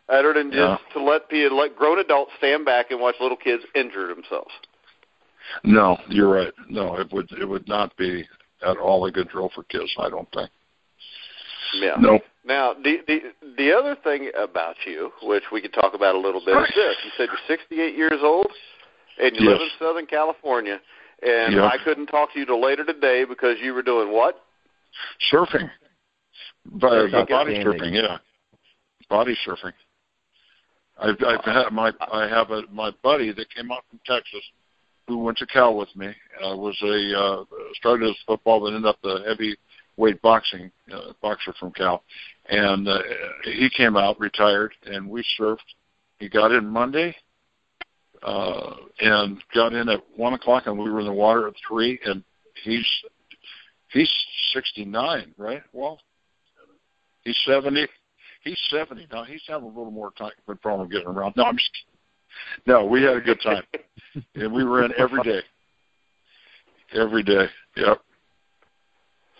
other than just to let grown adults stand back and watch little kids injure themselves. No, you're right. No, it would not be at all a good drill for kids, I don't think. Yeah. No. Now, the other thing about you, which we could talk about a little bit, is this. You said you're 68 years old, and you live in Southern California, and I couldn't talk to you till later today because you were doing what? Surfing. Body surfing, body surfing. I have my buddy that came out from Texas who went to Cal with me. Started as football, but ended up the heavyweight boxing boxer from Cal, and he came out, retired, and we surfed. He got in Monday, and got in at 1:00, and we were in the water at 3. And he's 69, right? Well. He's 70. He's 70 now. He's having a little more time problem getting around. No, I'm just No, we had a good time. And we were in every day. Every day, yep.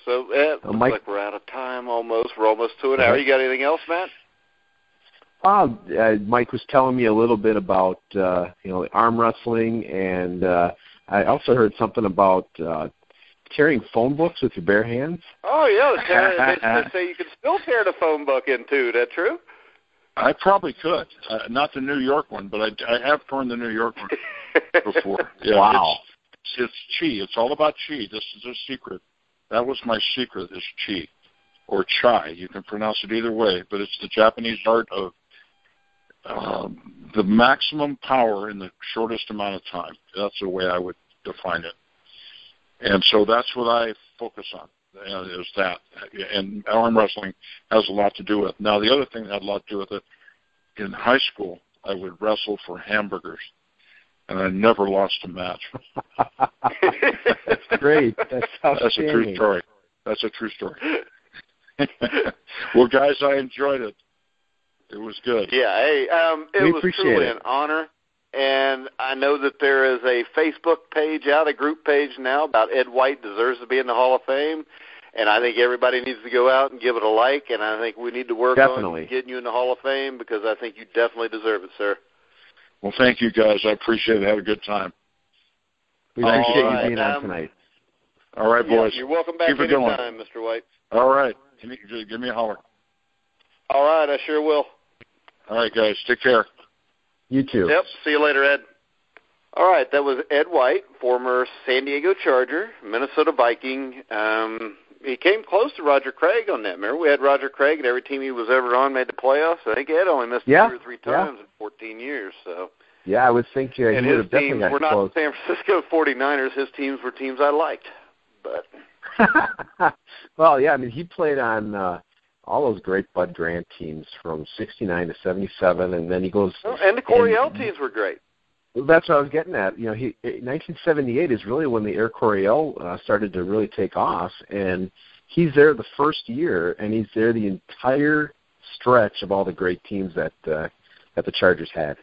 So, Ed, looks like we're out of time almost. We're almost to an hour. You got anything else, Matt? Mike was telling me a little bit about, arm wrestling, and I also heard something about tearing phone books with your bare hands. Oh, yeah. They say you can still tear the phone book in two. Is that true? I probably could. Not the New York one, but I have torn the New York one before. Yeah, wow. It's chi. It's all about chi. This is a secret. That was my secret, is chi, or chai. You can pronounce it either way, but it's the Japanese art of the maximum power in the shortest amount of time. That's the way I would define it. And so that's what I focus on, is that. And arm wrestling has a lot to do with it. Now, the other thing that had a lot to do with it, in high school, I would wrestle for hamburgers, and I never lost a match. That's great. That's a true story. That's a true story. Well, guys, I enjoyed it. It was good. Yeah, hey, it was truly an honor. And I know that there is a Facebook page out, a group page now about Ed White deserves to be in the Hall of Fame. And I think everybody needs to go out and give it a like. And I think we need to work on getting you in the Hall of Fame, because I think you definitely deserve it, sir. Well, thank you, guys. I appreciate it. Have a good time. We appreciate you being on tonight. All right, boys. You're welcome back anytime, Mr. White. All right. Give me a holler. All right, I sure will. All right, guys. Take care. You too. Yep. See you later, Ed. All right, that was Ed White, former San Diego Charger, Minnesota Viking. He came close to Roger Craig on that. Remember, we had Roger Craig, and every team he was ever on made the playoffs. I think Ed only missed 2 or 3 times in 14 years. So. Yeah, I would think he would have definitely got close. And his teams were not the San Francisco 49ers. His teams were teams I liked. But well, yeah, I mean, he played on all those great Bud Grant teams from 69 to 77, and then he goes. And the Coryell teams were great. That's what I was getting at. 1978 is really when the Air Coryell started to really take off, and he's there the first year, and he's there the entire stretch of all the great teams that the Chargers had.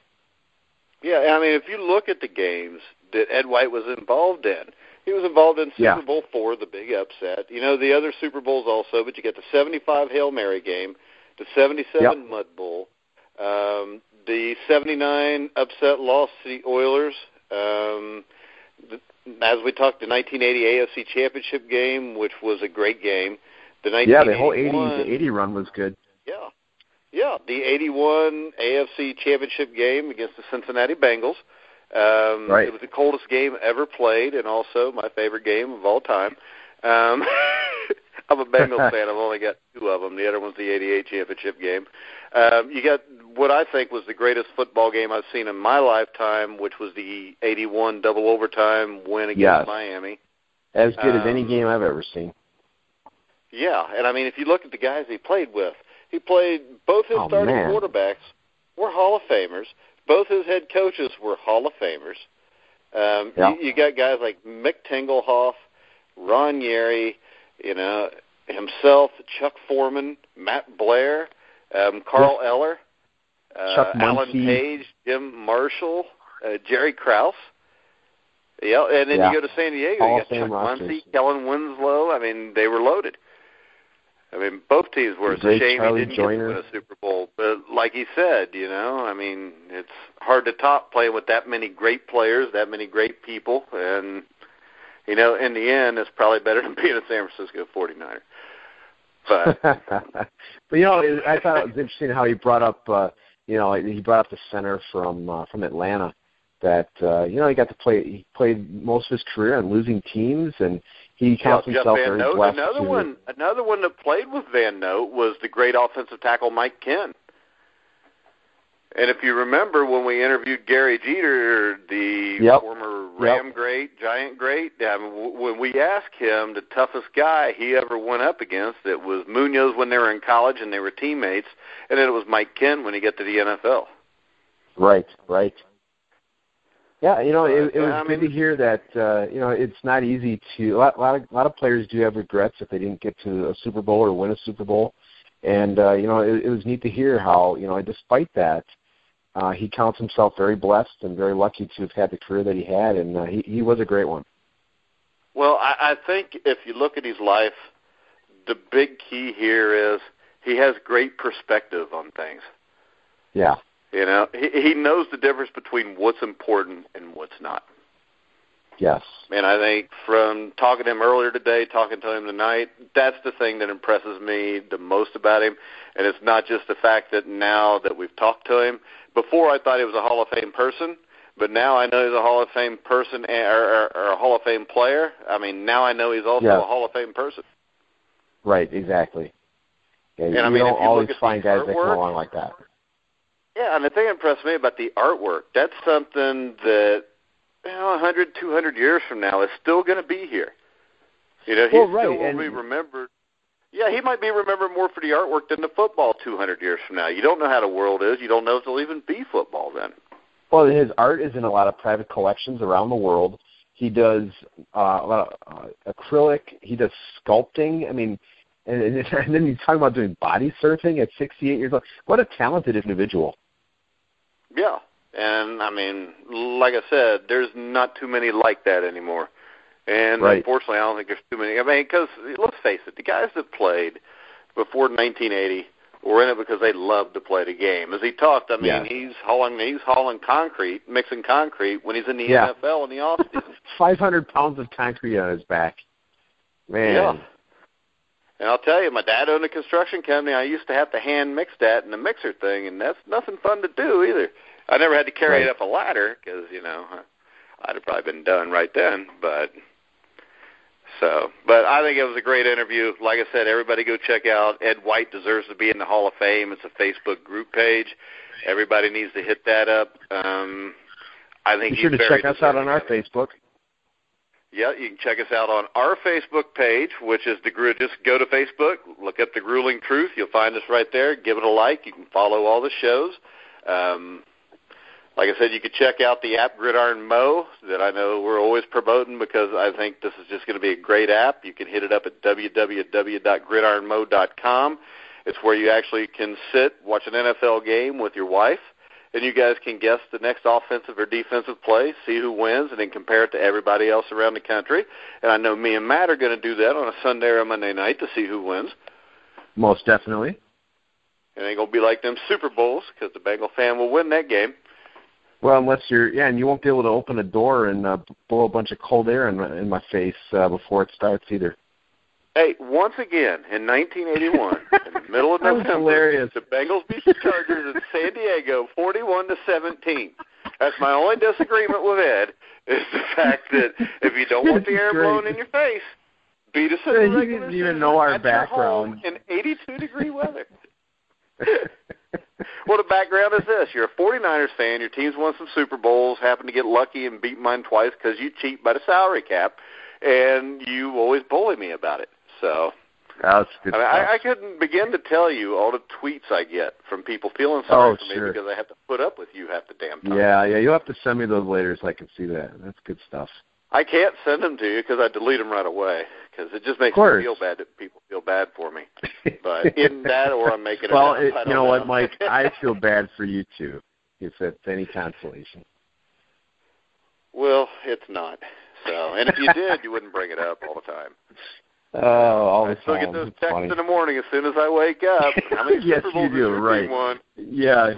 Yeah, I mean, if you look at the games that Ed White was involved in, he was involved in Super Bowl IV, the big upset. The other Super Bowls also, but you get the 75 Hail Mary game, the 77 Mud Bowl, the 79 upset loss to the Oilers. As we talked, the 1980 AFC Championship game, which was a great game. The the whole 80 run was good. Yeah, the 81 AFC Championship game against the Cincinnati Bengals. It was the coldest game ever played, and also my favorite game of all time. I'm a Bengals fan. I've only got 2 of them. The other one's the 88 championship game. You got what I think was the greatest football game I've seen in my lifetime, which was the 81 double overtime win against Miami. As good as any game I've ever seen. Yeah, and I mean, if you look at the guys he played with, both his starting quarterbacks were Hall of Famers. Both his head coaches were Hall of Famers. You got guys like Mick Tingelhoff, Ron Gerry, himself, Chuck Foreman, Matt Blair, Carl Eller, Alan Page, Jim Marshall, Jerry Krause. Yeah, and then you go to San Diego, you got Chuck Muncie, Kellen Winslow. I mean, they were loaded. I mean, both teams were. It's a shame he didn't get to win a Super Bowl. But like he said, I mean, it's hard to top playing with that many great players, that many great people. And, in the end, it's probably better than being a San Francisco 49er. But, I thought it was interesting how he brought up, he brought up the center from Atlanta. That he got to play. He played most of his career on losing teams, and he counts himself very blessed. Another one that played with Van Note was the great offensive tackle Mike Ken. And if you remember when we interviewed Gary Jeter, the former Ram great, Giant great, when we asked him the toughest guy he ever went up against, it was Munoz when they were in college and they were teammates, and then it was Mike Ken when he got to the NFL. Right. Yeah, it was good to hear that. It's not easy to. A lot of players do have regrets if they didn't get to a Super Bowl or win a Super Bowl, and it was neat to hear how despite that, he counts himself very blessed and very lucky to have had the career that he had, and he was a great one. Well, I think if you look at his life, the big key here is he has great perspective on things. Yeah. You know, he knows the difference between what's important and what's not. Yes. And I think from talking to him earlier today, talking to him tonight, that's the thing that impresses me the most about him. And it's not just the fact that now that we've talked to him. Before I thought he was a Hall of Fame person, but now I know he's a Hall of Fame person or a Hall of Fame player. I mean, now I know he's also a Hall of Fame person. Right, exactly. Yeah, and I mean, don't if you always look at find guys artwork, that come along like that. Yeah, and the thing that impressed me about the artwork, that's something that 100, 200 years from now is still going to be here. You know, he still will be remembered. Yeah, he might be remembered more for the artwork than the football 200 years from now. You don't know how the world is. You don't know if there'll even be football then. Well, his art is in a lot of private collections around the world. He does a lot of acrylic. He does sculpting. I mean, and then he's talking about doing body surfing at 68 years old. What a talented individual. Yeah. And, I mean, like I said, there's not too many like that anymore. And unfortunately, I don't think there's too many. I mean, because let's face it, the guys that played before 1980 were in it because they loved to play the game. As he talked, I mean, he's hauling concrete, mixing concrete when he's in the NFL in the offseason. 500 pounds of concrete on his back. Man. Yeah. And I'll tell you, my dad owned a construction company. I used to have to hand mix that in the mixer thing, and that's nothing fun to do either. I never had to carry it up a ladder because, you know, I'd have probably been done right then. But I think it was a great interview. Like I said, everybody go check out Ed White Deserves to Be in the Hall of Fame. It's a Facebook group page. Everybody needs to hit that up. I think be sure to check us out on our Facebook. Yeah, you can check us out on our Facebook page, which is just go to Facebook, look up The Grueling Truth. You'll find us right there. Give it a like. You can follow all the shows. Like I said, you could check out the app Gridiron Mo that I know we're always promoting because I think this is just going to be a great app. You can hit it up at www.gridironmo.com. It's where you actually can sit, watch an NFL game with your wife, and you guys can guess the next offensive or defensive play, see who wins, and then compare it to everybody else around the country. And I know me and Matt are going to do that on a Sunday or a Monday night to see who wins. Most definitely. It ain't going to be like them Super Bowls because the Bengal fan will win that game. Well, unless and you won't be able to open a door and blow a bunch of cold air in my face before it starts either. Hey, once again, in 1981, in the middle of November, the Bengals beat the Chargers in San Diego 41-17. That's my only disagreement with Ed, is the fact that if you don't want the air blown in your face, beat us in the regular season. You didn't even know our background. In 82-degree weather. Well, the background is this. You're a 49ers fan. Your team's won some Super Bowls, happen to get lucky and beat mine twice because you cheat by the salary cap, and you always bully me about it. So that's good. I couldn't begin to tell you all the tweets I get from people feeling sorry for me because I have to put up with you half the damn time. Yeah, you'll have to send me those later so I can see that. That's good stuff. I can't send them to you because I delete them right away because it just makes me feel bad that people feel bad for me. But in that or I'm making it up. Well, you know what, Mike? I feel bad for you, too, if it's any consolation. Well, it's not. So, and if you did, you wouldn't bring it up all the time. All the time. I still get those texts in the morning as soon as I wake up. How many yes, Super Bowls you do, right. Won? Yeah.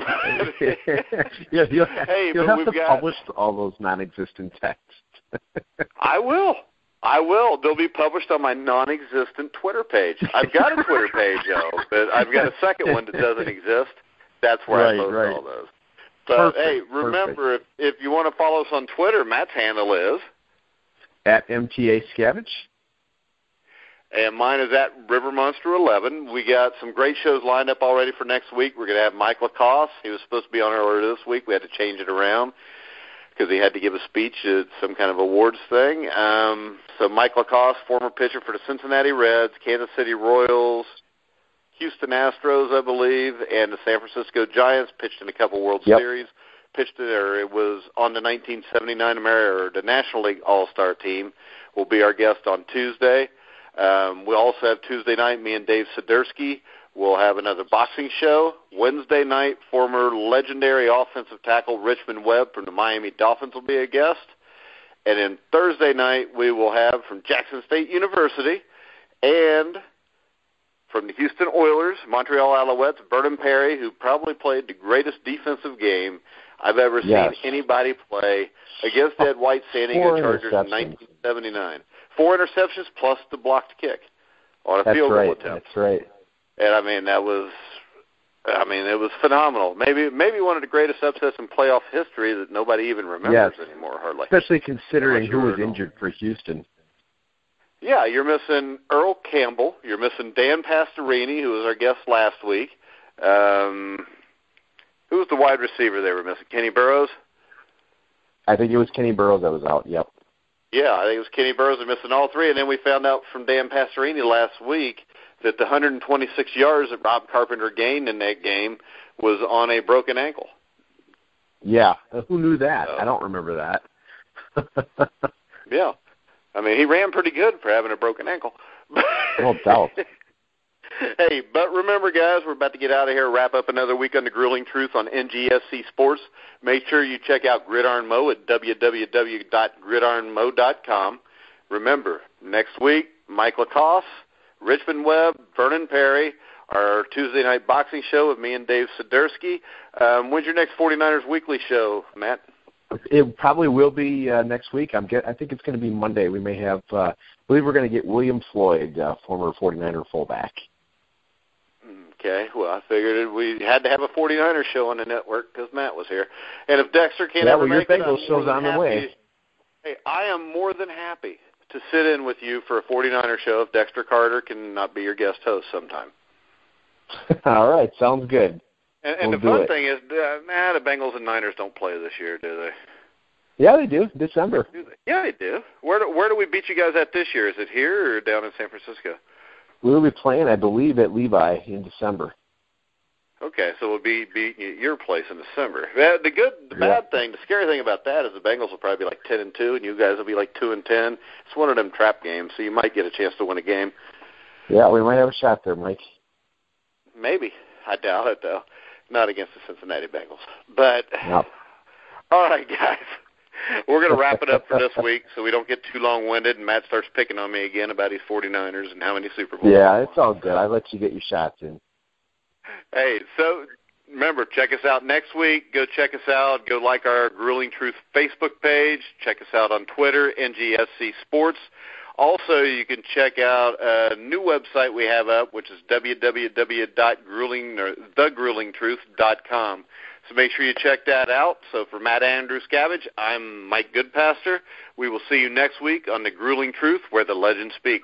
You'll have to publish all those non-existent texts. I will. They'll be published on my non-existent Twitter page. I've got a Twitter page, though, but I've got a second one that doesn't exist. That's where I post all those. But, hey, remember, if you want to follow us on Twitter, Matt's handle is at MTAScavage. And mine is at RiverMonster11. We got some great shows lined up already for next week. We're going to have Mike Lacoste. He was supposed to be on earlier this week. We had to change it around because he had to give a speech at some kind of awards thing. So Mike Lacoste, former pitcher for the Cincinnati Reds, Kansas City Royals, Houston Astros, I believe, and the San Francisco Giants, pitched in a couple World Series. It was on the 1979 the National League All-Star team. Will be our guest on Tuesday. We also have Tuesday night, me and Dave Sidersky we'll have another boxing show. Wednesday night, former legendary offensive tackle Richmond Webb from the Miami Dolphins will be a guest. And then Thursday night, we will have from Jackson State University and from the Houston Oilers, Montreal Alouettes, Byrne Perry, who probably played the greatest defensive game I've ever seen anybody play against Ed White San Diego Chargers in 1979. 4 interceptions plus the blocked kick on a field goal attempt. That's right. And, it was phenomenal. Maybe one of the greatest upsets in playoff history that nobody even remembers anymore, hardly. Especially considering who was injured for Houston. Yeah, you're missing Earl Campbell. You're missing Dan Pastorini, who was our guest last week. Who was the wide receiver they were missing? Kenny Burroughs? I think it was Kenny Burroughs that was out, yep. Yeah, I think it was Kenny Burroughs. They're missing all three. And then we found out from Dan Pastorini last week that the 126 yards that Rob Carpenter gained in that game was on a broken ankle. Yeah, who knew that? I don't remember that. Yeah. He ran pretty good for having a broken ankle. No doubt. Hey, but remember, guys, we're about to get out of here, wrap up another week on The Grueling Truth on NGSC Sports. Make sure you check out Gridiron Mo at www.gridironmo.com. Remember, next week, Mike Lacoste, Richmond Webb, Vernon Perry, our Tuesday night boxing show with me and Dave Sidursky. When's your next 49ers Weekly show, Matt? It probably will be next week. I think it's going to be Monday. We may have, I believe we're going to get William Floyd, former 49er fullback. Okay, well, I figured we had to have a 49er show on the network because Matt was here. And if Dexter can't ever make it, your Bengals show's on the way. Hey, I am more than happy to sit in with you for a 49er show if Dexter Carter can not be your guest host sometime. All right, sounds good. And the fun thing is, the Bengals and Niners don't play this year, do they? Yeah, they do. December. Yeah, they do. Where do we beat you guys at this year? Is it here or down in San Francisco? We'll be playing, I believe, at Levi in December. Okay, so we'll be beating you at your place in December. The bad thing, the scary thing about that is the Bengals will probably be like 10-2, and you guys will be like 2-10. It's one of them trap games, so you might get a chance to win a game. Yeah, we might have a shot there, Mike. Maybe. I doubt it, though. Not against the Cincinnati Bengals. But, no. All right, guys. We're going to wrap it up for this week so we don't get too long-winded and Matt starts picking on me again about his 49ers and how many Super Bowls. Yeah, it's all good. I let you get your shots in. Hey, so remember, check us out next week. Go check us out. Go like our Grueling Truth Facebook page. Check us out on Twitter, NGSC Sports. Also, you can check out a new website we have up, which is thegruelingtruth.com. So make sure you check that out. So for Matt Andruscavage, I'm Mike Goodpaster. We will see you next week on The Grueling Truth, where the legends speak.